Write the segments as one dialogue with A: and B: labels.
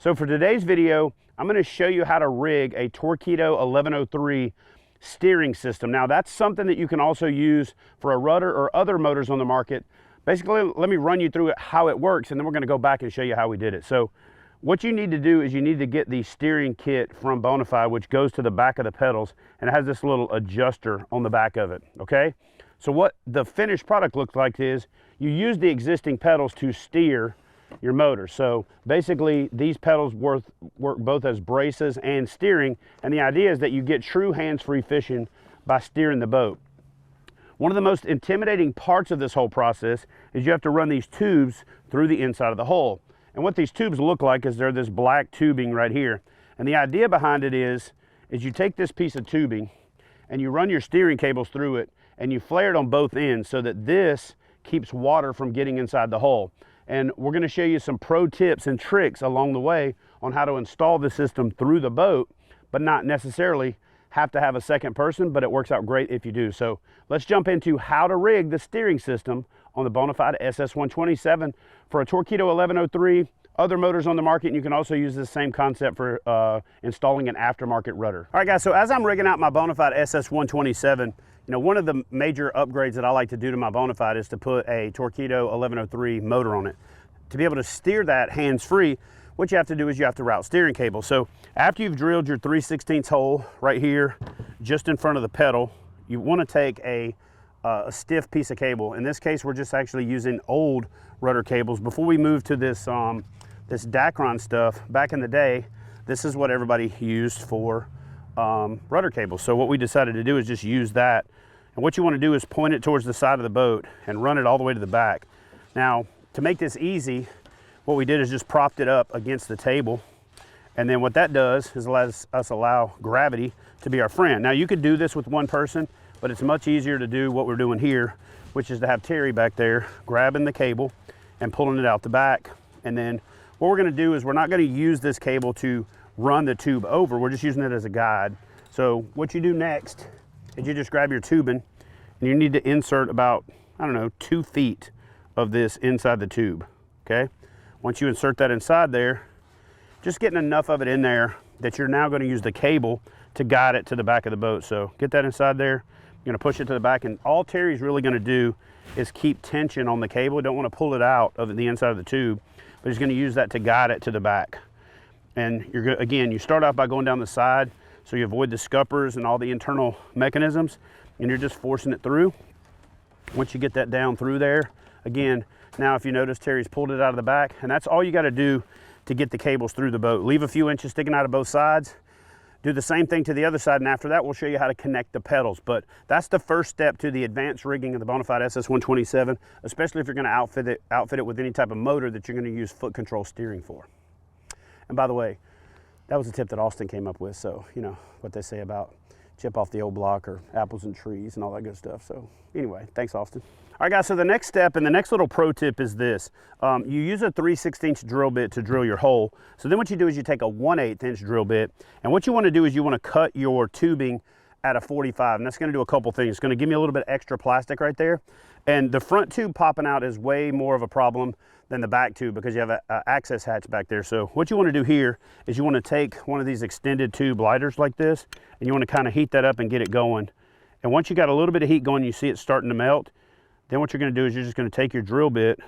A: So for today's video, I'm going to show you how to rig a Torqeedo 1103 steering system. Now that's something that you can also use for a rudder or other motors on the market. Basically, let me run you through how it works, and then we're going to go back and show you how we did it. So what you need to do is you need to get the steering kit from Bonafide, which goes to the back of the pedals, and it has this little adjuster on the back of it, okay? So what the finished product looks like is you use the existing pedals to steer your motor. So basically these pedals work both as braces and steering, and the idea is that you get true hands-free fishing by steering the boat. One of the most intimidating parts of this whole process is you have to run these tubes through the inside of the hull. And what these tubes look like is they're this black tubing right here. And the idea behind it is you take this piece of tubing and you run your steering cables through it and you flare it on both ends so that this keeps water from getting inside the hull. And we're going to show you some pro tips and tricks along the way on how to install the system through the boat, but not necessarily have to have a second person, but it works out great if you do. So let's jump into how to rig the steering system on the Bonafide SS127 for a Torqeedo 1103, other motors on the market, and you can also use this same concept for installing an aftermarket rudder. All right guys, so as I'm rigging out my Bonafide SS127, you know, one of the major upgrades that I like to do to my Bonafide is to put a Torqeedo 1103 motor on it. To be able to steer that hands-free, what you have to do is you have to route steering cable. So after you've drilled your 3/16 hole right here, just in front of the pedal, you want to take a stiff piece of cable. In this case, we're just actually using old rudder cables. Before we moved to this, this Dacron stuff, back in the day, this is what everybody used for rudder cables. So what we decided to do is just use that. And what you want to do is point it towards the side of the boat and run it all the way to the back. Now, to make this easy, what we did is just propped it up against the table. And then what that does is allow gravity to be our friend. Now you could do this with one person, but it's much easier to do what we're doing here, which is to have Terry back there grabbing the cable and pulling it out the back. And then what we're going to do is we're not going to use this cable to run the tube over. We're just using it as a guide. So what you do next is you just grab your tubing and you need to insert about, I don't know, 2 feet of this inside the tube, okay? Once you insert that inside there, just getting enough of it in there that you're now going to use the cable to guide it to the back of the boat. So get that inside there, you're going to push it to the back, and all Terry's really going to do is keep tension on the cable. Don't want to pull it out of the inside of the tube, but he's going to use that to guide it to the back. And you're good. Again, you start off by going down the side so you avoid the scuppers and all the internal mechanisms, and you're just forcing it through. Once you get that down through there, again, now if you notice, Terry's pulled it out of the back, and that's all you got to do to get the cables through the boat. Leave a few inches sticking out of both sides. Do the same thing to the other side, and after that we'll show you how to connect the pedals. But that's the first step to the advanced rigging of the Bonafide SS127, especially if you're going to outfit it with any type of motor that you're going to use foot control steering for. And by the way, that was a tip that Austin came up with, so you know what they say about chip off the old block or apples and trees and all that good stuff. So anyway, thanks Austin. All right guys, so the next step and the next little pro tip is this. You use a 3/16 drill bit to drill your hole. So then what you do is you take a 1/8 inch drill bit, and what you want to do is you want to cut your tubing at a 45, and that's going to do a couple things. It's going to give me a little bit extra plastic right there, and the front tube popping out is way more of a problem than the back tube because you have an access hatch back there. So what you want to do here is you want to take one of these extended tube lighters like this, and you want to kind of heat that up and get it going. And once you got a little bit of heat going, you see it starting to melt, then what you're going to do is you're just going to take your drill bit,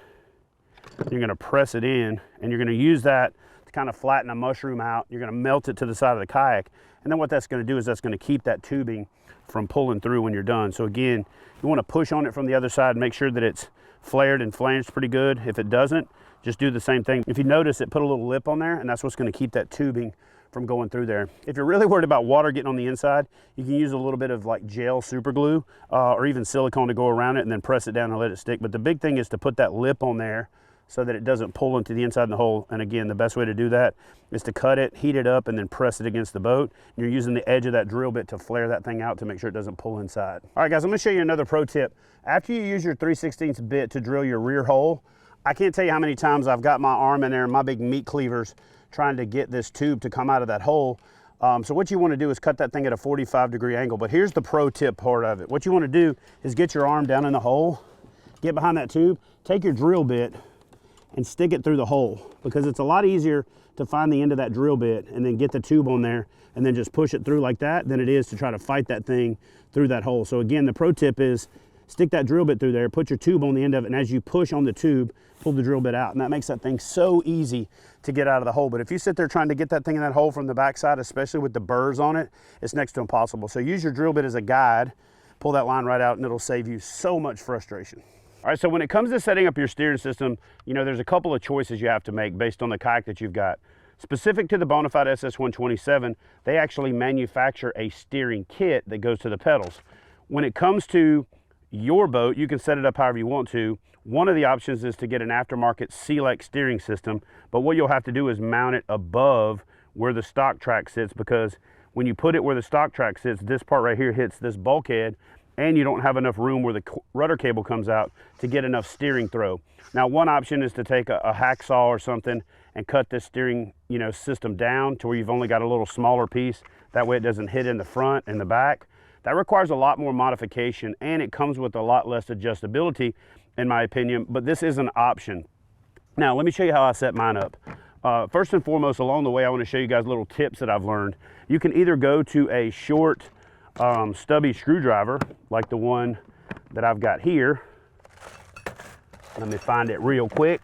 A: you're going to press it in, and you're going to use that to kind of flatten a mushroom out. You're going to melt it to the side of the kayak, and then what that's going to do is that's going to keep that tubing from pulling through when you're done. So again, you want to push on it from the other side and make sure that it's flared and flanged pretty good. If it doesn't, just do the same thing. If you notice, it put a little lip on there, and that's what's going to keep that tubing from going through there. If you're really worried about water getting on the inside, you can use a little bit of like gel super glue or even silicone to go around it and then press it down and let it stick. But the big thing is to put that lip on there so that it doesn't pull into the inside of the hole. And again, the best way to do that is to cut it, heat it up, and then press it against the boat. And you're using the edge of that drill bit to flare that thing out to make sure it doesn't pull inside. All right guys, I'm gonna show you another pro tip. After you use your 3/16 bit to drill your rear hole, I can't tell you how many times I've got my arm in there and my big meat cleavers trying to get this tube to come out of that hole. So what you want to do is cut that thing at a 45-degree angle. But here's the pro tip part of it. What you want to do is get your arm down in the hole, get behind that tube, take your drill bit and stick it through the hole, because it's a lot easier to find the end of that drill bit and then get the tube on there and then just push it through like that than it is to try to fight that thing through that hole. So again, the pro tip is stick that drill bit through there, put your tube on the end of it, and as you push on the tube, pull the drill bit out. And that makes that thing so easy to get out of the hole. But if you sit there trying to get that thing in that hole from the backside, especially with the burrs on it, it's next to impossible. So use your drill bit as a guide, pull that line right out, and it'll save you so much frustration. All right, so when it comes to setting up your steering system, you know, there's a couple of choices you have to make based on the kayak that you've got. Specific to the Bonafide SS127, they actually manufacture a steering kit that goes to the pedals. When it comes to your boat, you can set it up however you want to. One of the options is to get an aftermarket Select steering system, but what you'll have to do is mount it above where the stock track sits, because when you put it where the stock track sits, this part right here hits this bulkhead, and you don't have enough room where the rudder cable comes out to get enough steering throw. Now, one option is to take a hacksaw or something and cut this steering, you know, system down to where you've only got a little smaller piece. That way it doesn't hit in the front and the back. That requires a lot more modification, and it comes with a lot less adjustability, in my opinion, but this is an option. Now, let me show you how I set mine up. First and foremost, along the way, I want to show you guys little tips that I've learned. You can either go to a short stubby screwdriver, like the one that I've got here. Let me find it real quick.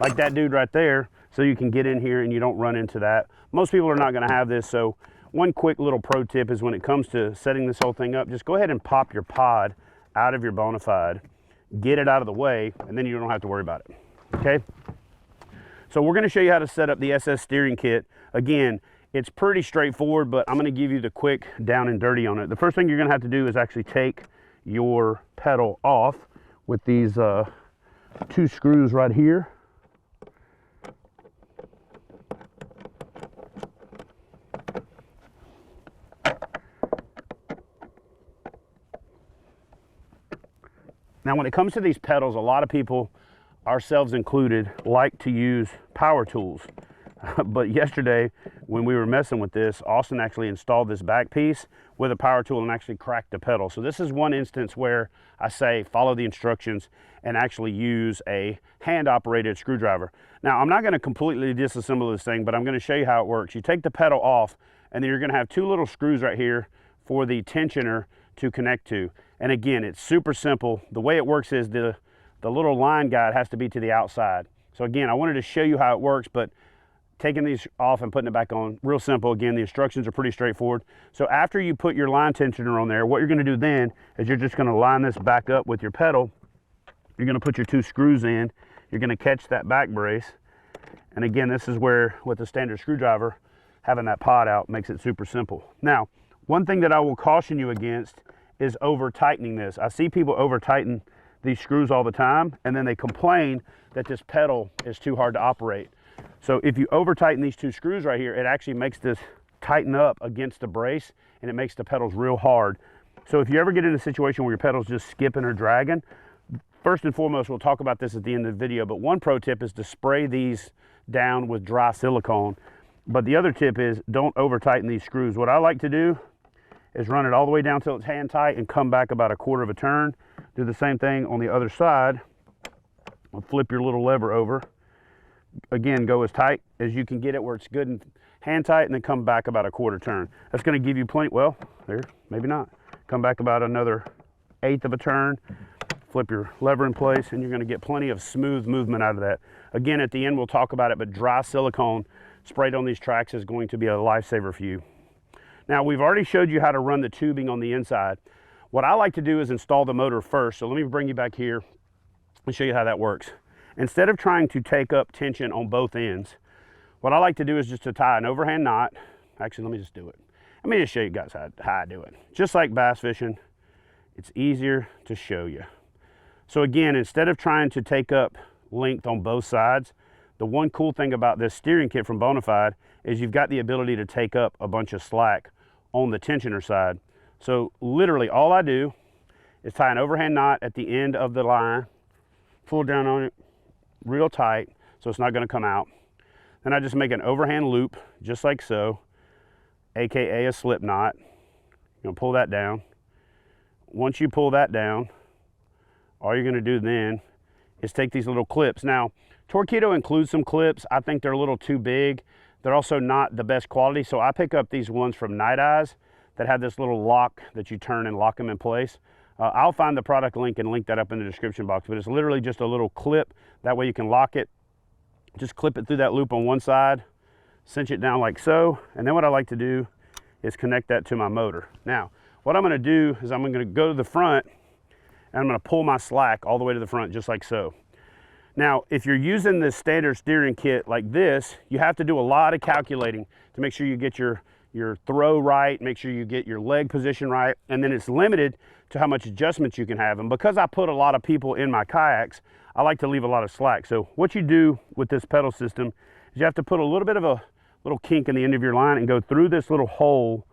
A: Like that dude right there, so you can get in here and you don't run into that. Most people are not going to have this, so one quick little pro tip is when it comes to setting this whole thing up, just go ahead and pop your pod out of your Bonafide, get it out of the way, and then you don't have to worry about it, okay? So we're going to show you how to set up the SS steering kit. Again, it's pretty straightforward, but I'm going to give you the quick down and dirty on it. The first thing you're going to have to do is actually take your pedal off with these two screws right here. Now, when it comes to these pedals, a lot of people, ourselves included, like to use power tools. But yesterday, when we were messing with this, Austin actually installed this back piece with a power tool and actually cracked the pedal. So this is one instance where I say follow the instructions and actually use a hand-operated screwdriver. Now, I'm not going to completely disassemble this thing, but I'm going to show you how it works. You take the pedal off, and then you're going to have two little screws right here for the tensioner to connect to. And again, it's super simple. The way it works is the little line guide has to be to the outside. So again, I wanted to show you how it works, but taking these off and putting it back on, real simple. Again, the instructions are pretty straightforward. So after you put your line tensioner on there, what you're going to do then is you're just going to line this back up with your pedal. You're going to put your two screws in. You're going to catch that back brace. And again, this is where, with the standard screwdriver, having that pod out makes it super simple. Now, one thing that I will caution you against is over tightening this. I see people over tighten these screws all the time, and then they complain that this pedal is too hard to operate. So if you over tighten these two screws right here, it actually makes this tighten up against the brace, and it makes the pedals real hard. So if you ever get in a situation where your pedal's just skipping or dragging, first and foremost, we'll talk about this at the end of the video, but one pro tip is to spray these down with dry silicone. But the other tip is don't over tighten these screws. What I like to do is run it all the way down till it's hand tight and come back about a quarter of a turn. Do the same thing on the other side. Flip your little lever over. Again, go as tight as you can get it where it's good and hand tight, and then come back about a quarter turn. That's going to give you plenty, well, there, maybe not. Come back about another eighth of a turn, flip your lever in place, and you're going to get plenty of smooth movement out of that. Again, at the end, we'll talk about it, but dry silicone sprayed on these tracks is going to be a lifesaver for you. Now, we've already showed you how to run the tubing on the inside. What I like to do is install the motor first. So let me bring you back here and show you how that works. Instead of trying to take up tension on both ends, what I like to do is just to tie an overhand knot. Actually, let me just do it. Let me just show you guys how I do it. Just like bass fishing, it's easier to show you. So again, instead of trying to take up length on both sides, the one cool thing about this steering kit from Bonafide is you've got the ability to take up a bunch of slack on the tensioner side. So literally all I do is tie an overhand knot at the end of the line, pull down on it real tight so it's not going to come out. Then I just make an overhand loop just like so, aka a slip knot. You're going to pull that down. Once you pull that down, all you're going to do then is take these little clips. Now, Torqeedo includes some clips. I think they're a little too big. They're also not the best quality, so I pick up these ones from Night Eyes that have this little lock that you turn and lock them in place. I'll find the product link and link that up in the description box, but it's literally just a little clip. That way you can lock it. Just clip it through that loop on one side, cinch it down like so, and then what I like to do is connect that to my motor. Now, what I'm gonna do is I'm gonna go to the front and I'm gonna pull my slack all the way to the front, just like so. Now, if you're using this standard steering kit like this, you have to do a lot of calculating to make sure you get your throw right, make sure you get your leg position right, and then it's limited to how much adjustments you can have. And because I put a lot of people in my kayaks, I like to leave a lot of slack. So what you do with this pedal system is you have to put a little bit of a little kink in the end of your line and go through this little hole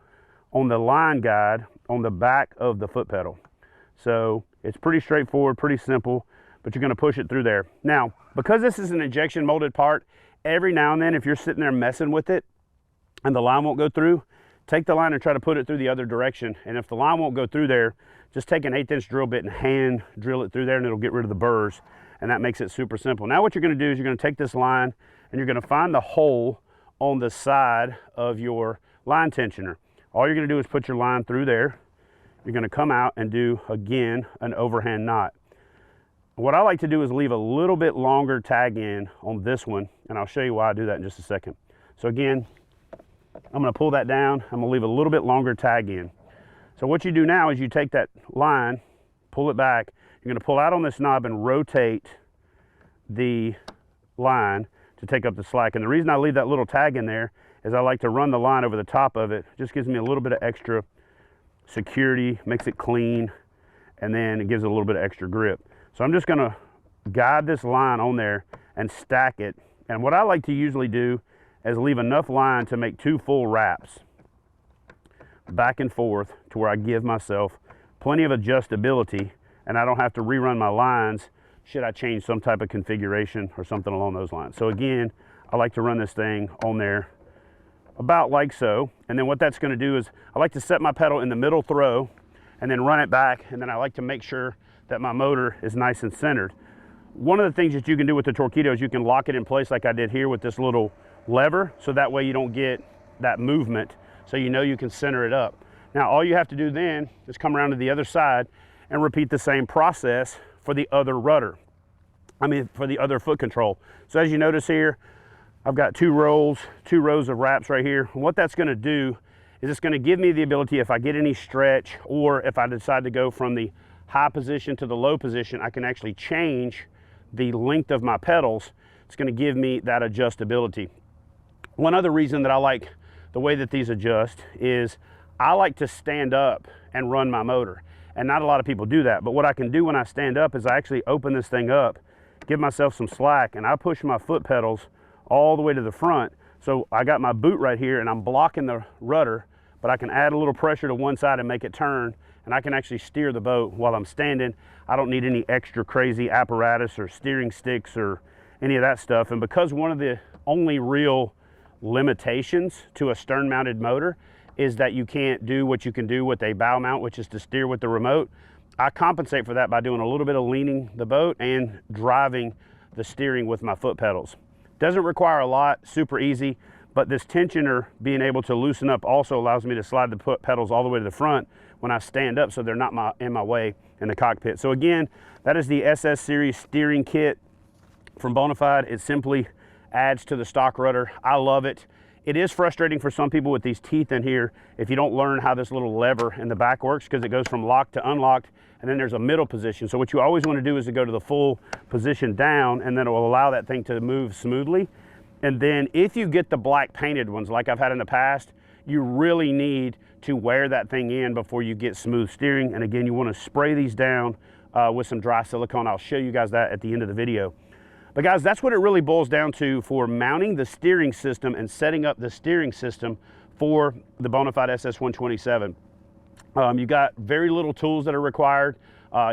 A: on the line guide on the back of the foot pedal. So it's pretty straightforward, pretty simple, but you're gonna push it through there. Now, because this is an injection molded part, every now and then if you're sitting there messing with it and the line won't go through, take the line and try to put it through the other direction. And if the line won't go through there, just take an 1/8" drill bit and hand drill it through there, and it'll get rid of the burrs, and that makes it super simple. Now what you're gonna do is you're gonna take this line and you're gonna find the hole on the side of your line tensioner. All you're gonna do is put your line through there. You're gonna come out and do, again, an overhand knot. What I like to do is leave a little bit longer tag in on this one, and I'll show you why I do that in just a second. So again, I'm gonna pull that down. I'm gonna leave a little bit longer tag in. So what you do now is you take that line, pull it back. You're gonna pull out on this knob and rotate the line to take up the slack. And the reason I leave that little tag in there is I like to run the line over the top of it. It just gives me a little bit of extra security, makes it clean, and then it gives it a little bit of extra grip. So I'm just gonna guide this line on there and stack it. And what I like to usually do is leave enough line to make 2 full wraps back and forth to where I give myself plenty of adjustability and I don't have to rerun my lines should I change some type of configuration or something along those lines. So again, I like to run this thing on there about like so. And then what that's gonna do is I like to set my pedal in the middle throw and then run it back, and then I like to make sure that my motor is nice and centered. One of the things that you can do with the Torqeedo is you can lock it in place like I did here with this little lever, so that way you don't get that movement, so you know you can center it up. Now all you have to do then is come around to the other side and repeat the same process for the other rudder. For the other foot control. So as you notice here, I've got two rows of wraps right here. And what that's gonna do is it's gonna give me the ability, if I get any stretch or if I decide to go from the high position to the low position, I can actually change the length of my pedals. It's gonna give me that adjustability. One other reason that I like the way that these adjust is I like to stand up and run my motor. And not a lot of people do that, but what I can do when I stand up is I actually open this thing up, give myself some slack, and I push my foot pedals all the way to the front. So I got my boot right here and I'm blocking the rudder, but I can add a little pressure to one side and make it turn, and I can actually steer the boat while I'm standing. I don't need any extra crazy apparatus or steering sticks or any of that stuff. And because one of the only real limitations to a stern mounted motor is that you can't do what you can do with a bow mount, which is to steer with the remote, I compensate for that by doing a little bit of leaning the boat and driving the steering with my foot pedals. Doesn't require a lot, super easy, but this tensioner being able to loosen up also allows me to slide the foot pedals all the way to the front when I stand up, so they're not in my way in the cockpit. So again, that is the SS Series steering kit from Bonafide. It simply adds to the stock rudder. I love it. It is frustrating for some people with these teeth in here if you don't learn how this little lever in the back works, because it goes from locked to unlocked, and then there's a middle position. So what you always want to do is to go to the full position down, and then it will allow that thing to move smoothly. And then if you get the black painted ones like I've had in the past, you really need to wear that thing in before you get smooth steering. And again, you want to spray these down with some dry silicone. I'll show you guys that at the end of the video. But guys, that's what it really boils down to for mounting the steering system and setting up the steering system for the Bonafide SS127. You got very little tools that are required.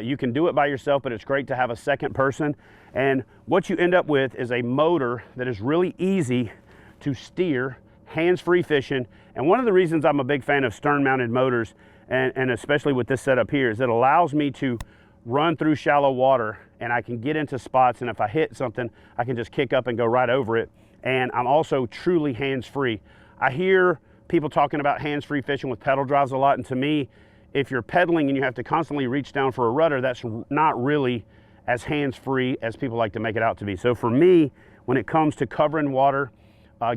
A: You can do it by yourself, but it's great to have a second person. And what you end up with is a motor that is really easy to steer, hands-free fishing. And one of the reasons I'm a big fan of stern-mounted motors, and especially with this setup here, is it allows me to run through shallow water and I can get into spots, and if I hit something, I can just kick up and go right over it. And I'm also truly hands-free. I hear people talking about hands-free fishing with pedal drives a lot, and to me, if you're pedaling and you have to constantly reach down for a rudder, that's not really as hands-free as people like to make it out to be. So for me, when it comes to covering water,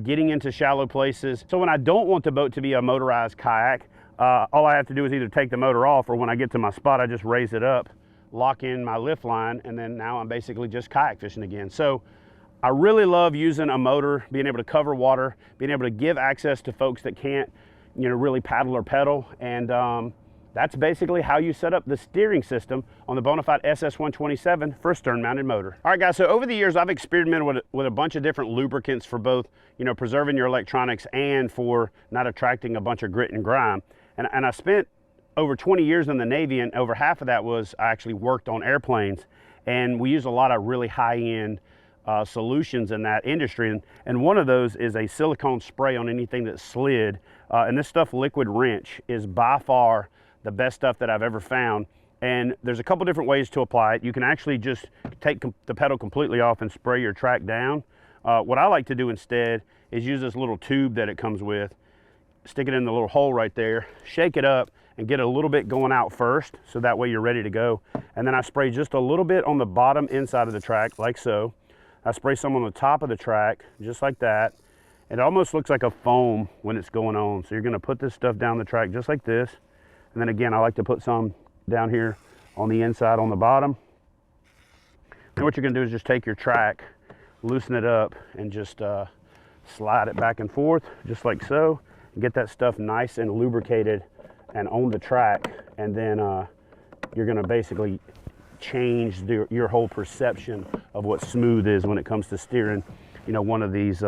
A: getting into shallow places, so when I don't want the boat to be a motorized kayak, all I have to do is either take the motor off, or when I get to my spot, I just raise it up, lock in my lift line, and then now I'm basically just kayak fishing again. So I really love using a motor, being able to cover water, being able to give access to folks that can't, really paddle or pedal. And that's basically how you set up the steering system on the Bonafide SS127 for a stern-mounted motor. All right, guys, so over the years, I've experimented with a bunch of different lubricants for both, preserving your electronics and for not attracting a bunch of grit and grime. And I spent over 20 years in the Navy, and over half of that was I actually worked on airplanes. And we use a lot of really high-end solutions in that industry. And one of those is a silicone spray on anything that slid. And this stuff, Liquid Wrench, is by far the best stuff that I've ever found. And there's a couple different ways to apply it. You can actually just take the pedal completely off and spray your track down. What I like to do instead is use this little tube that it comes with, stick it in the little hole right there, shake it up, and get a little bit going out first, so that way you're ready to go. And then I spray just a little bit on the bottom inside of the track, like so. I spray some on the top of the track, just like that. It almost looks like a foam when it's going on. So you're gonna put this stuff down the track just like this. And then again, I like to put some down here on the inside on the bottom. And what you're gonna do is just take your track, loosen it up, and just slide it back and forth, just like so. Get that stuff nice and lubricated and on the track. And then you're gonna basically change your whole perception of what smooth is when it comes to steering, one of these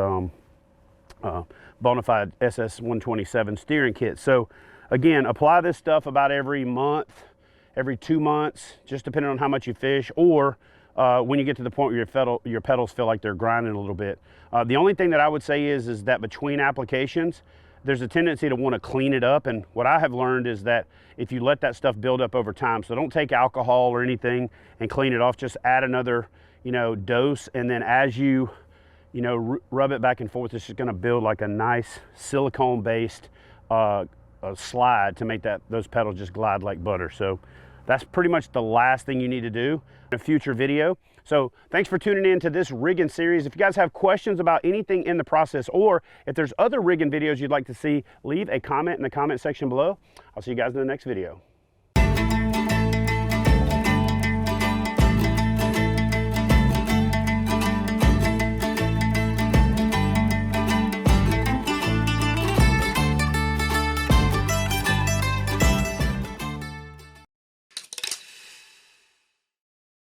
A: Bonafide SS127 steering kits. So again, apply this stuff about every month, every 2 months, just depending on how much you fish, or when you get to the point where your pedals feel like they're grinding a little bit. The only thing that I would say is that between applications, there's a tendency to want to clean it up. And what I have learned is that if you let that stuff build up over time, so don't take alcohol or anything and clean it off, just add another, dose. And then as you, rub it back and forth, it's just going to build like a nice silicone-based slide to make those pedals just glide like butter. So that's pretty much the last thing you need to do in a future video. So thanks for tuning in to this rigging series. If you guys have questions about anything in the process, or if there's other rigging videos you'd like to see, leave a comment in the comment section below. I'll see you guys in the next video.